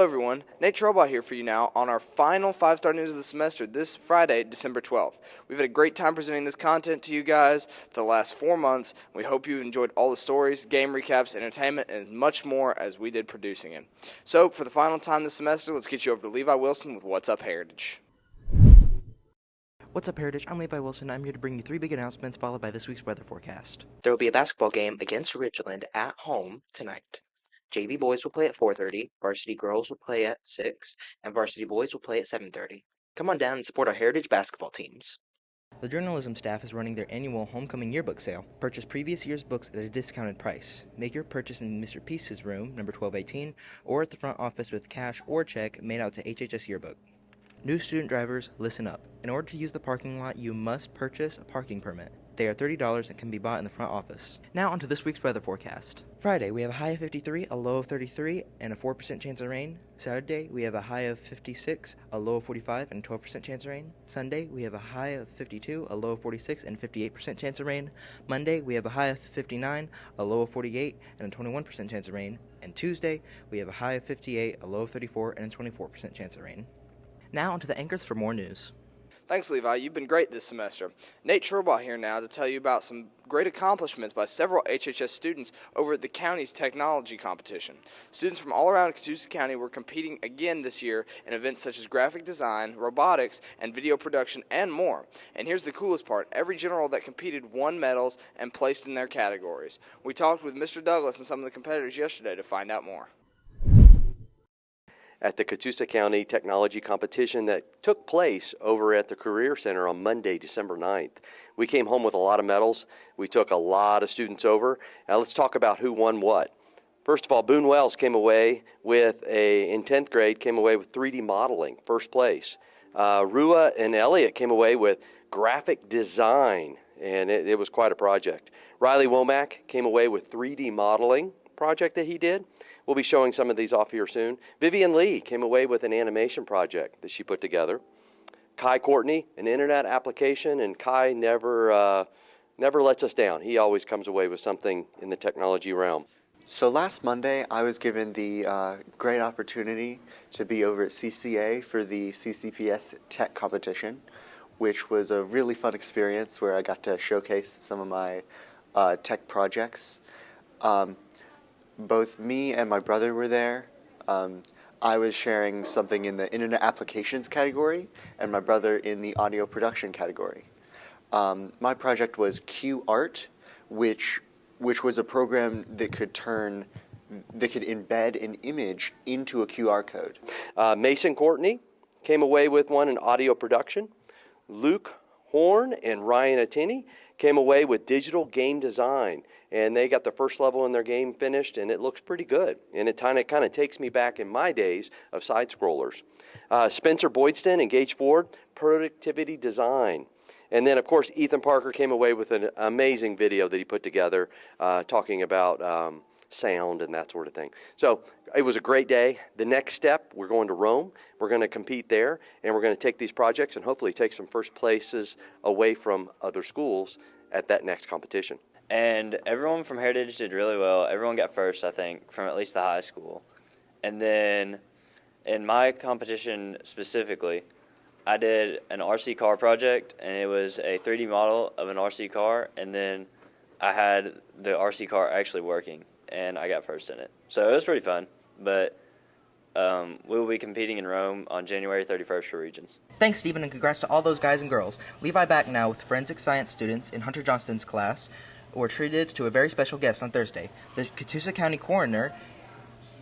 Hello everyone, Nate Trollbaugh here for you now on our final 5-star news of the semester this Friday, December 12th. We've had a great time presenting this content to you guys for the last 4 months. We hope you enjoyed all the stories, game recaps, entertainment, and much more as we did producing it. So for the final time this semester, let's get you over to Levi Wilson with What's Up Heritage. What's up, Heritage? I'm Levi Wilson. I'm here to bring you 3 big announcements followed by this week's weather forecast. There will be a basketball game against Ridgeland at home tonight. JV boys will play at 4:30, varsity girls will play at 6, and varsity boys will play at 7:30. Come on down and support our Heritage basketball teams. The journalism staff is running their annual homecoming yearbook sale. Purchase previous year's books at a discounted price. Make your purchase in Mr. Peace's room, number 1218, or at the front office with cash or check made out to HHS Yearbook. New student drivers, listen up. In order to use the parking lot, you must purchase a parking permit. They are $30 and can be bought in the front office. Now onto this week's weather forecast. Friday, we have a high of 53, a low of 33, and a 4% chance of rain. Saturday, we have a high of 56, a low of 45, and a 12% chance of rain. Sunday, we have a high of 52, a low of 46, and 58% chance of rain. Monday, we have a high of 59, a low of 48, and a 21% chance of rain. And Tuesday, we have a high of 58, a low of 34, and a 24% chance of rain. Now onto the anchors for more news. Thanks, Levi. You've been great this semester. Nate Trollbaugh here now to tell you about some great accomplishments by several HHS students over at the county's technology competition. Students from all around Catoosa County were competing again this year in events such as graphic design, robotics, and video production, and more. And here's the coolest part. Every general that competed won medals and placed in their categories. We talked with Mr. Douglas and some of the competitors yesterday to find out more. At the Catoosa County Technology Competition that took place over at the Career Center on Monday, December 9th. We came home with a lot of medals. We took a lot of students over. Now let's talk about who won what. First of all, Boone Wells came away with in 10th grade, came away with 3D modeling, first place. Rua and Elliott came away with graphic design, and it was quite a project. Riley Womack came away with 3D modeling project that he did. We'll be showing some of these off here soon. Vivian Lee came away with an animation project that she put together. Kai Courtney, an internet application, and Kai never lets us down. He always comes away with something in the technology realm. So last Monday, I was given the great opportunity to be over at CCA for the CCPS Tech Competition, which was a really fun experience where I got to showcase some of my tech projects. Both me and my brother were there. I was sharing something in the Internet Applications category, and my brother in the Audio Production category. My project was QArt, which was a program that could embed an image into a QR code. Mason Courtney came away with one in audio production. Luke Horn and Ryan Attini came away with digital game design, and they got the first level in their game finished, and it looks pretty good. And it kind of takes me back in my days of side scrollers. Spencer Boydston and Gage Ford, productivity design. And then, of course, Ethan Parker came away with an amazing video that he put together talking about sound and that sort of thing. So it was a great day. The next step, we're going to Rome. We're going to compete there, and we're going to take these projects and hopefully take some first places away from other schools at that next competition. And everyone from Heritage did really well. Everyone got first, I think, from at least the high school. And then in my competition specifically, I did an RC car project, and it was a 3D model of an RC car, and then I had the RC car actually working, and I got first in it. So it was pretty fun, but we will be competing in Rome on January 31st for regions. Thanks, Stephen, and congrats to all those guys and girls. Levi back now with forensic science students in Hunter Johnston's class were treated to a very special guest on Thursday. The Catoosa County Coroner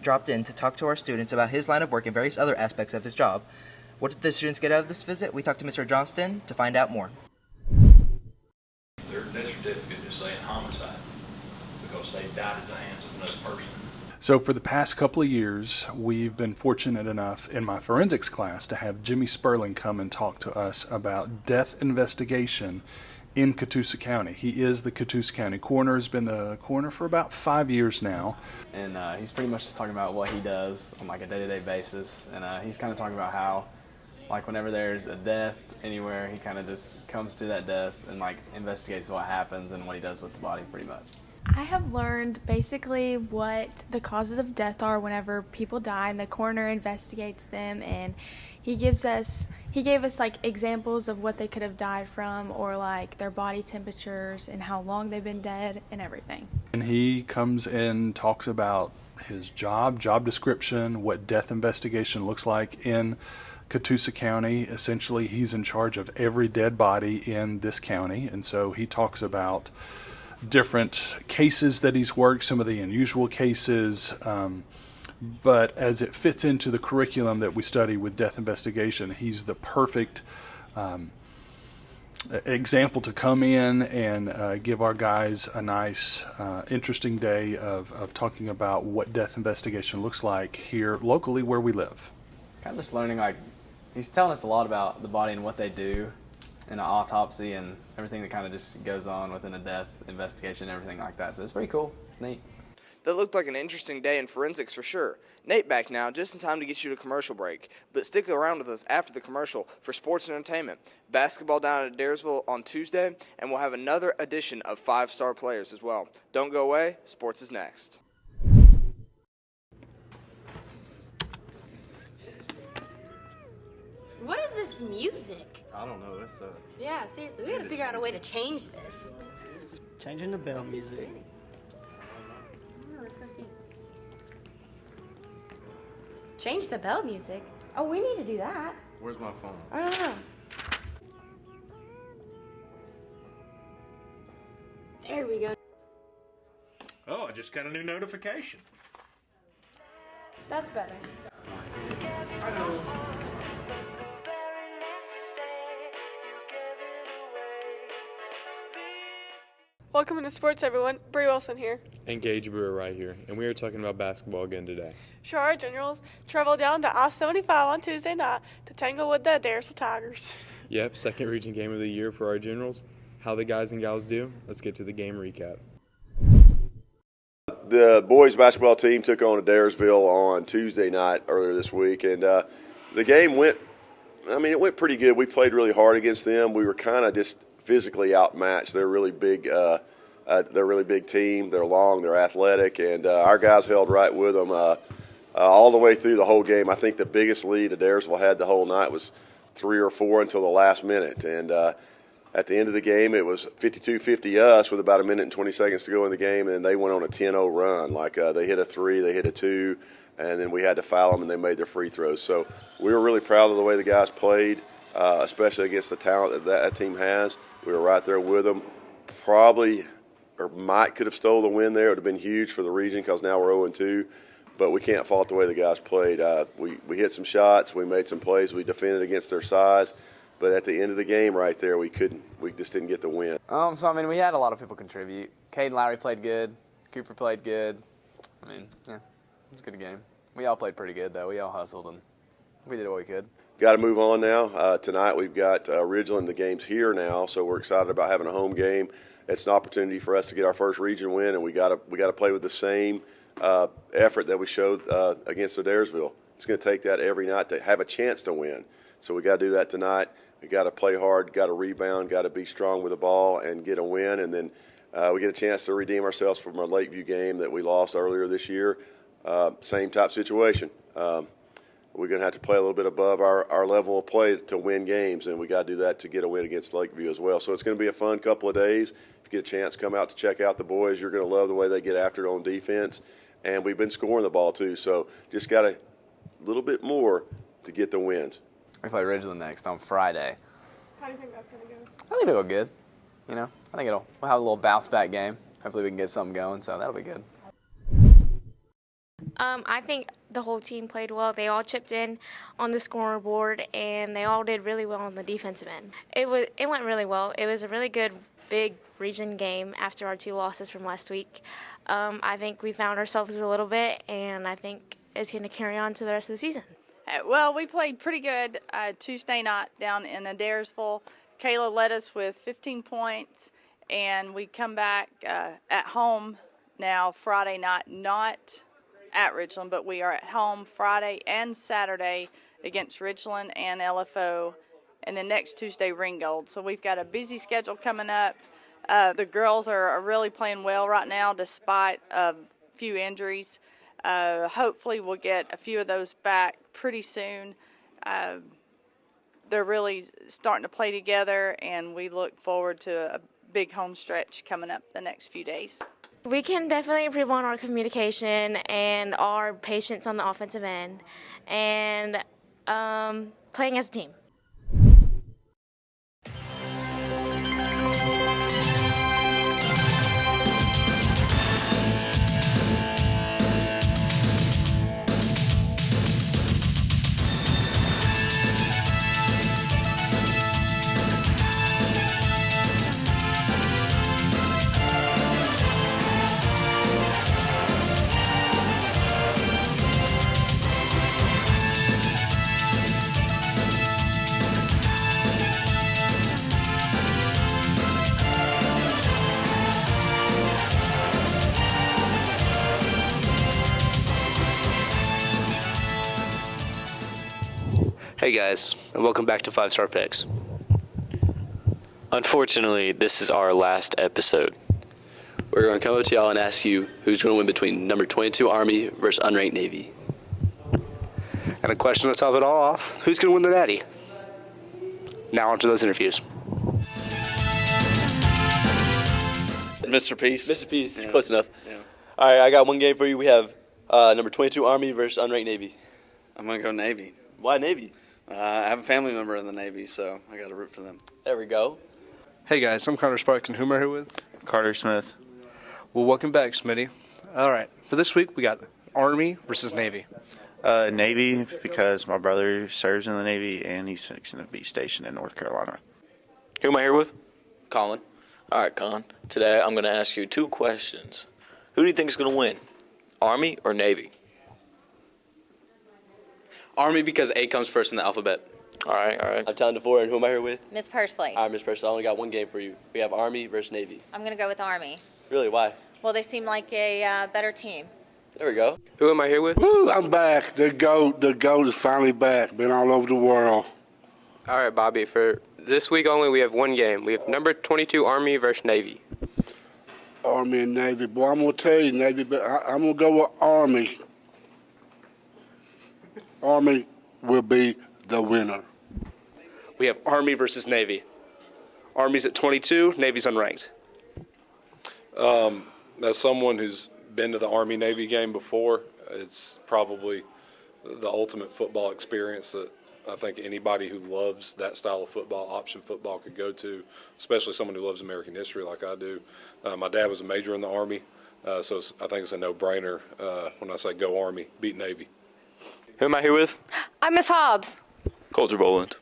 dropped in to talk to our students about his line of work and various other aspects of his job. What did the students get out of this visit? We talked to Mr. Johnston to find out more. Their death certificate is saying homicide because they died at the hands of another person. So for the past couple of years, we've been fortunate enough in my forensics class to have Jimmy Sperling come and talk to us about death investigation in Catoosa County. He is the Catoosa County Coroner, has been the coroner for about 5 years now. And he's pretty much just talking about what he does on like a day-to-day basis. And he's kind of talking about how, like, whenever there's a death anywhere, he kind of just comes to that death and like investigates what happens and what he does with the body pretty much. I have learned basically what the causes of death are whenever people die, and the coroner investigates them, and he gave us like examples of what they could have died from, or like their body temperatures and how long they've been dead and everything. And he comes and talks about his job description, what death investigation looks like in Catoosa County. Essentially, he's in charge of every dead body in this county, and so he talks about different cases that he's worked, some of the unusual cases, but as it fits into the curriculum that we study with death investigation, he's the perfect example to come in and give our guys a nice, interesting day of talking about what death investigation looks like here locally where we live. Kind of just learning, like, he's telling us a lot about the body and what they do in an autopsy and everything that kind of just goes on within a death investigation and everything like that. So it's pretty cool. It's neat. That looked like an interesting day in forensics for sure. Nate back now, just in time to get you to commercial break. But stick around with us after the commercial for sports and entertainment. Basketball down at Adairsville on Tuesday, and we'll have another edition of 5-star players as well. Don't go away. Sports is next. What is this music? I don't know, it sucks. Yeah, seriously, we gotta figure out a way to change this. Changing the bell music. Oh, let's go see. Change the bell music? Oh, we need to do that. Where's my phone? I don't know. There we go. Oh, I just got a new notification. That's better. Welcome into sports, everyone. Bree Wilson here. And Gage Brewer right here, and we are talking about basketball again today. Sure, our Generals travel down to I-75 on Tuesday night to tangle with the Adairsville Tigers. Yep, second region game of the year for our Generals. How the guys and gals do? Let's get to the game recap. The boys basketball team took on Adairsville on Tuesday night earlier this week, and the game went pretty good. We played really hard against them. We were kind of just physically outmatched. They're a really big team. They're long, they're athletic, and our guys held right with them all the way through the whole game. I think the biggest lead Adairsville had the whole night was 3 or 4 until the last minute, and at the end of the game, it was 52-50 us with about a minute and 20 seconds to go in the game, and they went on a 10-0 run. They hit a 3, they hit a 2, and then we had to foul them, and they made their free throws. So we were really proud of the way the guys played, especially against the talent that team has. We were right there with them. Probably or might could have stole the win there. It would have been huge for the region because now we're 0-2. But we can't fault the way the guys played. We hit some shots. We made some plays. We defended against their size. But at the end of the game right there, we just didn't get the win. We had a lot of people contribute. Caden Lowry played good. Cooper played good. It was a good game. We all played pretty good, though. We all hustled, and we did what we could. Got to move on now. Tonight we've got Ridgeland. The game's here now, so we're excited about having a home game. It's an opportunity for us to get our first region win, and we got to play with the same effort that we showed against Adairsville. It's going to take that every night to have a chance to win. So we got to do that tonight. We got to play hard, got to rebound, got to be strong with the ball and get a win, and then we get a chance to redeem ourselves from our Lakeview game that we lost earlier this year. Same type situation. We're going to have to play a little bit above our level of play to win games, and we got to do that to get a win against Lakeview as well. So it's going to be a fun couple of days. If you get a chance, come out to check out the boys. You're going to love the way they get after it on defense, and we've been scoring the ball too. So just got a little bit more to get the wins. We play Ridgeland next on Friday. How do you think that's going to go? I think it'll go good. I think we'll have a little bounce back game. Hopefully we can get something going, so that'll be good. I think the whole team played well. They all chipped in on the scoreboard, and they all did really well on the defensive end. It went really well. It was a really good, big region game after our 2 losses from last week. I think we found ourselves a little bit, and I think it's going to carry on to the rest of the season. Well, we played pretty good Tuesday night down in Adairsville. Kayla led us with 15 points, and we come back at home now Friday night, not at Ridgeland, but we are at home Friday and Saturday against Ridgeland and LFO, and then next Tuesday Ringgold. So we've got a busy schedule coming up. The girls are really playing well right now despite a few injuries. Hopefully we'll get a few of those back pretty soon. They're really starting to play together, and we look forward to a big home stretch coming up the next few days. We can definitely improve on our communication and our patience on the offensive end and playing as a team. Hey guys, and welcome back to 5 Star Picks. Unfortunately, this is our last episode. We're going to come up to y'all and ask you who's going to win between number 22 Army versus unranked Navy. And a question to top it all off, who's going to win the Natty? Now on to those interviews. Mr. Peace. Mr. Peace, Yeah. close enough. Yeah. All right, I got one game for you. We have number 22 Army versus unranked Navy. I'm going to go Navy. Why Navy? I have a family member in the Navy, so I got to root for them. There we go. Hey guys, I'm Connor Sparks, and who am I here with? Carter Smith. Well, welcome back, Smitty. All right, for this week we got Army versus Navy. Navy, because my brother serves in the Navy and he's fixing to be stationed in North Carolina. Who am I here with? Colin. All right, Colin. Today I'm going to ask you 2 questions. Who do you think is going to win, Army or Navy? Army, because A comes first in the alphabet. All right. I'm telling DeFore, and who am I here with? Miss Pursley. All right, Miss Pursley, I only got one game for you. We have Army versus Navy. I'm going to go with Army. Really, why? Well, they seem like a better team. There we go. Who am I here with? Woo, I'm back. The GOAT is finally back. Been all over the world. All right, Bobby, for this week only, we have one game. We have number 22 Army versus Navy. Army and Navy. Boy, I'm going to tell you, Navy, but I'm going to go with Army. Army will be the winner. We have Army versus Navy. Army's at 22, Navy's unranked. As someone who's been to the Army-Navy game before, it's probably the ultimate football experience that I think anybody who loves that style of football, option football, could go to, especially someone who loves American history like I do. My dad was a major in the Army, so I think it's a no-brainer when I say go Army, beat Navy. Who am I here with? I'm Miss Hobbs. Coulter Boland.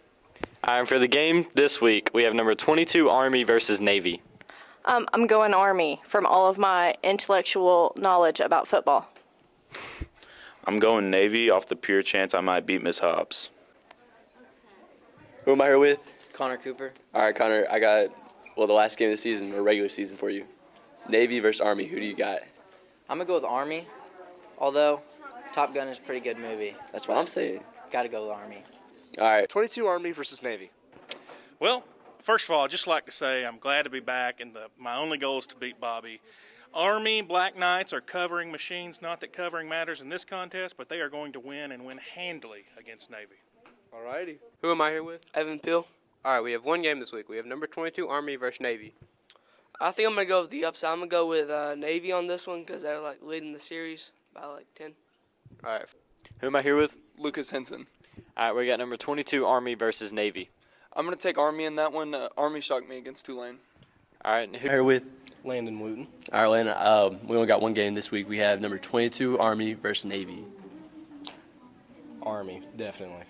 All right, for the game this week, we have number 22 Army versus Navy. I'm going Army from all of my intellectual knowledge about football. I'm going Navy off the pure chance I might beat Miss Hobbs. Who am I here with? Connor Cooper. All right, Connor, I got, the last game of the season, or regular season for you. Navy versus Army, who do you got? I'm going to go with Army, although Top Gun is a pretty good movie. That's what I'm saying. Got to go with Army. All right, 22 Army versus Navy. Well, first of all, I'd just like to say I'm glad to be back, and my only goal is to beat Bobby. Army Black Knights are covering machines. Not that covering matters in this contest, but they are going to win and win handily against Navy. All righty. Who am I here with? Evan Peel. All right, we have one game this week. We have number 22 Army versus Navy. I think I'm going to go with the upside. I'm going to go with Navy on this one because they're leading the series by 10. All right. Who am I here with? Lucas Henson. All right, we got number 22 Army versus Navy. I'm going to take Army in that one. Army shocked me against Tulane. All right, who here with? Landon Wooten. All right, Landon, we only got one game this week. We have number 22 Army versus Navy. Army, definitely.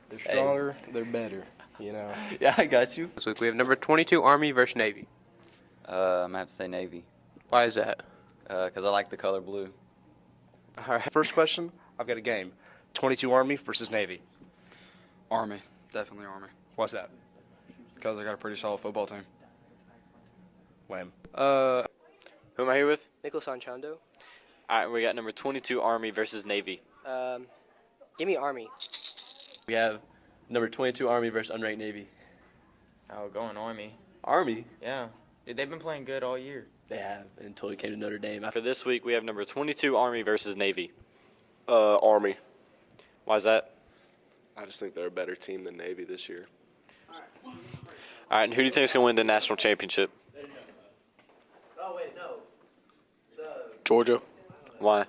They're stronger, they're better, Yeah, I got you. This week we have number 22 Army versus Navy. I'm going to have to say Navy. Why is that? Because I like the color blue. All right, first question, I've got a game. 22 Army versus Navy. Army, definitely Army. What's that? Because I got a pretty solid football team. Lame. Who am I here with? Nicholas Anchando. All right, we got number 22 Army versus Navy. Give me Army. We have number 22 Army versus unranked Navy. Oh, going Army. Army? Yeah. Dude, they've been playing good all year. They have until he came to Notre Dame. For this week, we have number 22 Army versus Navy. Army. Why is that? I just think they're a better team than Navy this year. All right, and who do you think is going to win the national championship? Georgia. Why?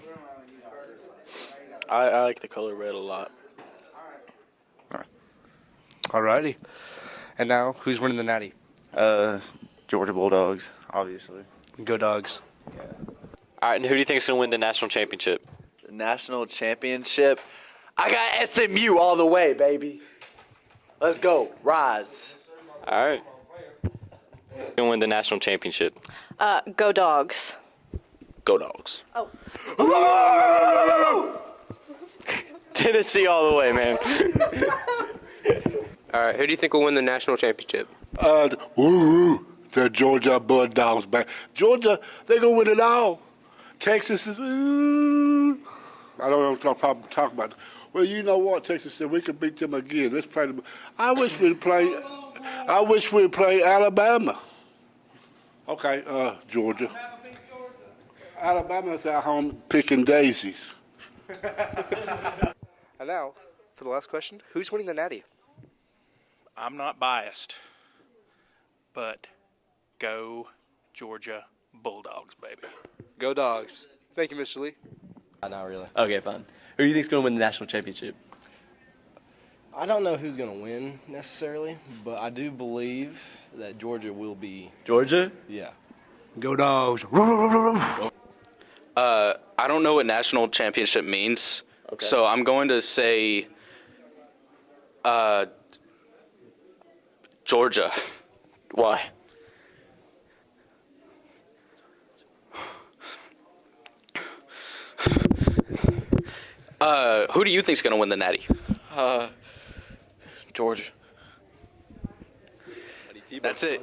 I like the color red a lot. Alrighty. And now, who's winning the Natty? Georgia Bulldogs, obviously. Go Dogs. All right, and who do you think is going to win the national championship? The national championship. I got SMU all the way, baby. Let's go. Rise. All right. Going to win the national championship? Go Dogs. Go Dogs. Oh. Tennessee all the way, man. All right, who do you think will win the national championship? The Georgia Bulldogs back. Georgia, they gonna win it all. Texas is. I don't know what I'm talking about. Well, you know what, Texas said we could beat them again. Let's play them. I wish we'd play Alabama. Okay, Georgia. Alabama's at home picking daisies. And now, for the last question, who's winning the Natty? I'm not biased, but go Georgia Bulldogs, baby. Go Dogs. Thank you, Mr. Lee. Not really. Okay, fine. Who do you think is going to win the national championship? I don't know who's going to win necessarily, but I do believe that Georgia will be. Georgia? Yeah. Go Dogs. I don't know what national championship means, so I'm going to say Georgia. Why? Who do you think is going to win the Natty? Georgia. That's it.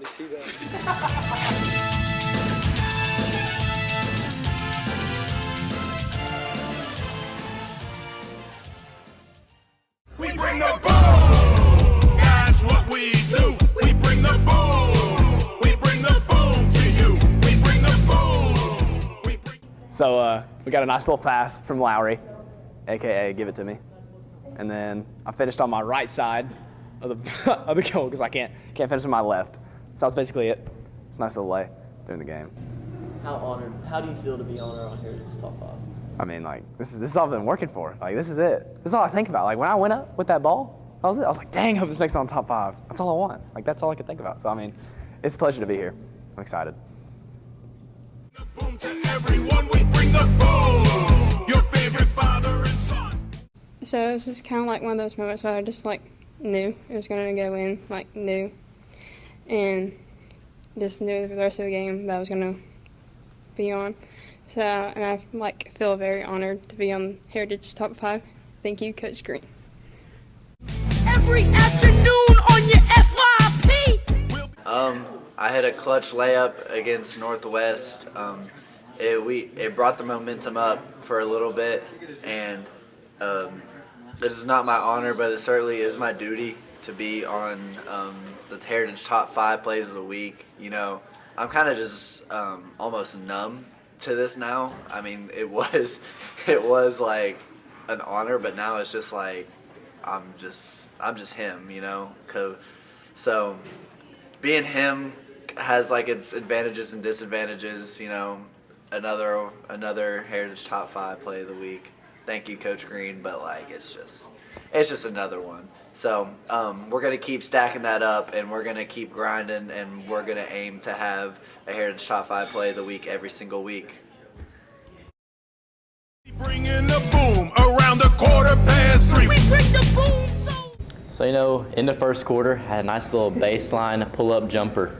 We bring the boom. That's what we do. We bring the boom. We bring the boom to you. We bring the boom. So we got a nice little pass from Lowry, a.k.a. give it to me. And then I finished on my right side of the of the goal because I can't finish on my left. So that's basically it. It's a nice little lay during the game. How do you feel to be honored on Heritage Top 5? I mean, like, this is all I've been working for. Like, this is it. This is all I think about. Like, when I went up with that ball, that was it. I was like, dang, I hope this makes it on top 5. That's all I want. Like, that's all I could think about. So, I mean, it's a pleasure to be here. I'm excited. Boom to everyone. We bring the boom. Your favorite father and son. So it was just kind of like one of those moments where I just like knew it was going to go in, like knew, and just knew for the rest of the game that I was going to be on. So, and I like feel very honored to be on Heritage Top 5. Thank you, Coach Green. Every afternoon on your FYP. I had a clutch layup against Northwest. It brought the momentum up for a little bit, and it is not my honor, but it certainly is my duty to be on the Heritage Top 5 Plays of the Week. You know, I'm kind of just almost numb to this now. I mean, it was like an honor, but now it's just like I'm just him, you know. So being him has like its advantages and disadvantages, you know. Another Heritage Top 5 Play of the Week. Thank you, Coach Green, but like it's just another one. So we're gonna keep stacking that up, and we're gonna keep grinding, and we're gonna aim to have a Heritage Top 5 Play of the Week every single week. Bringing the boom around the 3:15. We bring the boom. So, you know, in the first quarter, had a nice little baseline pull-up jumper.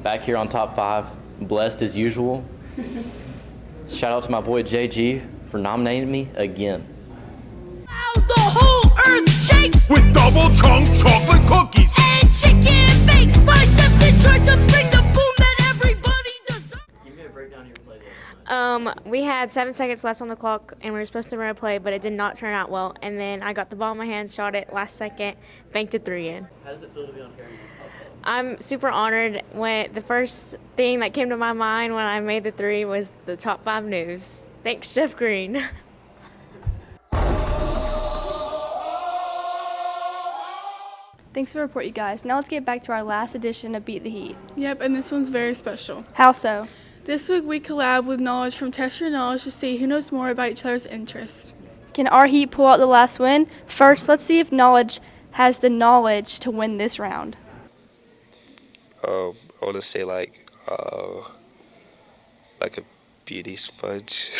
Back here on top 5, blessed as usual. Shout out to my boy JG for nominating me again. The whole earth shakes with double chunk chocolate cookies and chicken bakes. Biceps and triceps bring the boom that everybody deserves. You can break down your play. We had 7 seconds left on the clock, and we were supposed to run a play, but it did not turn out well. And then I got the ball in my hands, shot it last second, banked a 3 in. How does it feel to be on Heritage Top 5? I'm super honored when the first thing that came to my mind when I made the 3 was the top 5 news. Thanks, Jeff Green. Thanks for the report, you guys. Now let's get back to our last edition of Beat the Heat. Yep, and this one's very special. How so? This week we collab with Knowledge from Test Your Knowledge to see who knows more about each other's interests. Can our Heat pull out the last win? First, let's see if Knowledge has the knowledge to win this round. I want to say like a beauty sponge.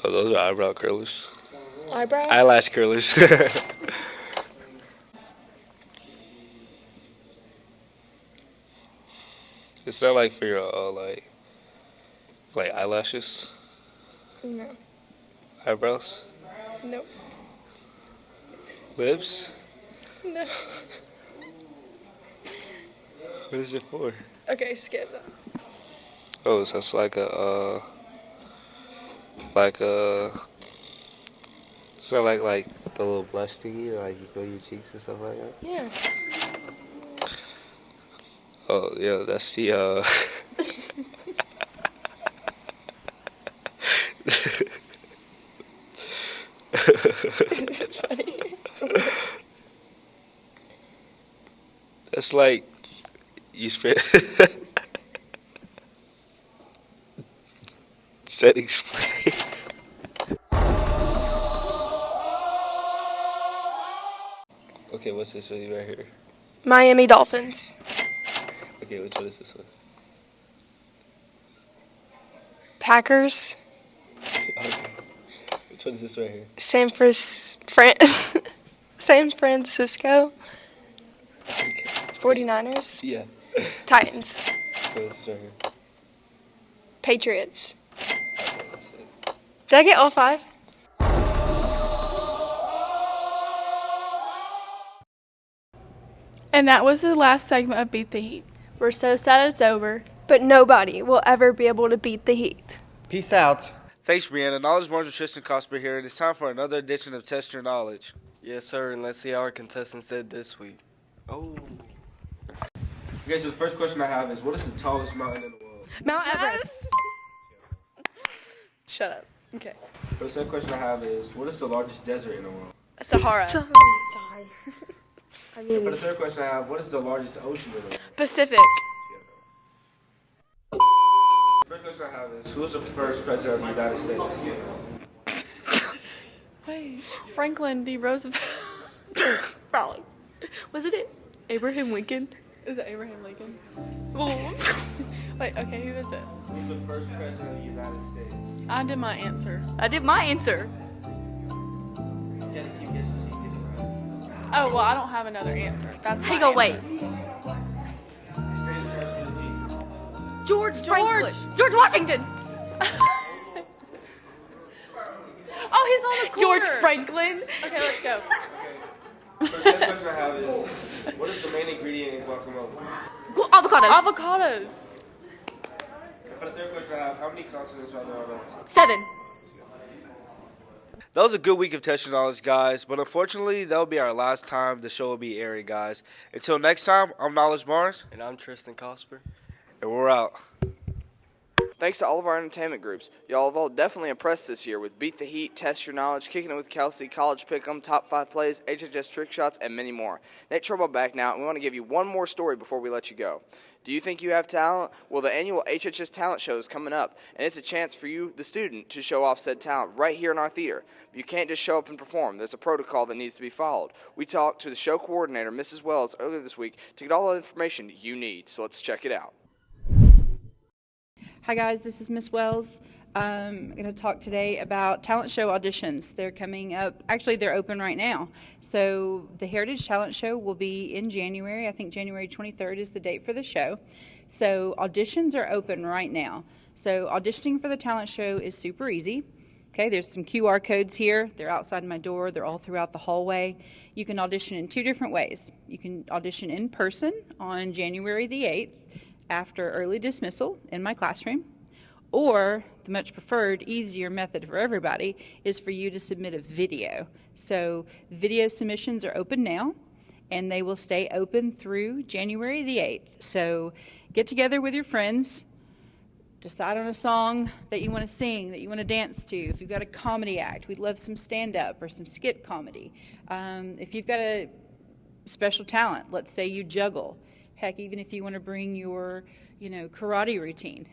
Oh, those are eyebrow curlers. Eyebrow? Eyelash curlers. It's not like for your like eyelashes, No. eyebrows, Nope. lips. No. What is it for? Okay, skip that. Oh, so it's like a it's not like the little blush thingy, like you go your cheeks and stuff like that. Yeah. Oh yeah, that's the It's funny. That's like you spray setting spray. Okay, what's this one right here? Miami Dolphins. Okay, which one is this one? Packers. Okay. Which one is this right here? San Francisco. 49ers. Yeah. Titans. What is this right here? Patriots. Did I get all 5? And that was the last segment of Beat the Heat. We're so sad it's over. But nobody will ever be able to beat the Heat. Peace out. Thanks, Brianna. Knowledge Margin Tristan Cosper here, and it's time for another edition of Test Your Knowledge. Yes, sir, and let's see how our contestants did this week. Oh. Okay, so the first question I have is, what is the tallest mountain in the world? Mount Everest. Shut up. Okay. The second question I have is, what is the largest desert in the world? Sahara. Sorry. And for the third question I have, what is the largest ocean in the world? Pacific. First question I have is, who was the first president of the United States? Wait. Franklin D. Roosevelt. Probably. Wasn't it Abraham Lincoln? Is it Abraham Lincoln? Oh. Wait, okay, who is it? Who's the first president of the United States? I did my answer. I did my answer. You gotta keep guessing so you get it right. Oh, well, I don't have another answer. That's my Hang on, wait. answer. George Franklin. George Washington. Oh, he's on the corner. George Franklin. Okay, let's go. The second question I have is, what is the main ingredient in guacamole? Avocados. Avocados. For the third question I have, how many consonants are there on Earth? 7. That was a good week of Test Your Knowledge, guys, but unfortunately, that will be our last time the show will be airing, guys. Until next time, I'm Knowledge Mars. And I'm Tristan Cosper. And we're out. Thanks to all of our entertainment groups. Y'all have all definitely impressed this year with Beat the Heat, Test Your Knowledge, Kicking It with Kelsey, College Pick'em, Top 5 Plays, HHS Trick Shots, and many more. Nate Trouble back now, and we want to give you one more story before we let you go. Do you think you have talent? Well, the annual HHS Talent Show is coming up, and it's a chance for you, the student, to show off said talent right here in our theater. But you can't just show up and perform. There's a protocol that needs to be followed. We talked to the show coordinator, Mrs. Wells, earlier this week to get all the information you need, so let's check it out. Hi guys, this is Miss Wells. I'm going to talk today about talent show auditions. They're coming up. Actually, they're open right now. So the Heritage Talent Show will be in January. I think January 23rd is the date for the show. So auditions are open right now. So auditioning for the talent show is super easy. Okay, there's some QR codes here. They're outside my door. They're all throughout the hallway. You can audition in 2 different ways. You can audition in person on January the 8th after early dismissal in my classroom. Or the much preferred, easier method for everybody is for you to submit a video. So video submissions are open now, and they will stay open through January the 8th. So get together with your friends, decide on a song that you want to sing, that you want to dance to. If you've got a comedy act, we'd love some stand-up or some skit comedy. If you've got a special talent, let's say you juggle. Heck, even if you want to bring your, karate routine.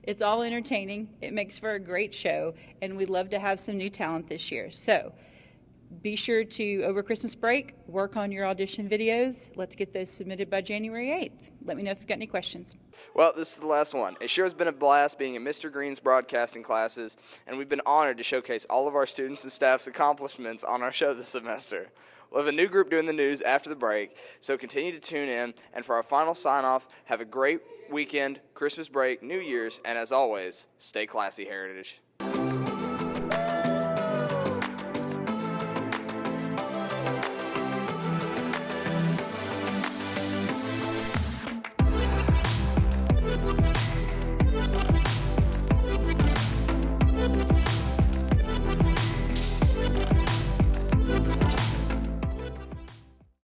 It's all entertaining. It makes for a great show, and we'd love to have some new talent this year. So be sure to, over Christmas break, work on your audition videos. Let's get those submitted by January 8th. Let me know if you've got any questions. Well, this is the last one. It sure has been a blast being in Mr. Green's broadcasting classes, and we've been honored to showcase all of our students and staff's accomplishments on our show this semester. We'll have a new group doing the news after the break, so continue to tune in. And for our final sign-off, have a great weekend, Christmas break, New Year's, and as always, stay classy, Heritage.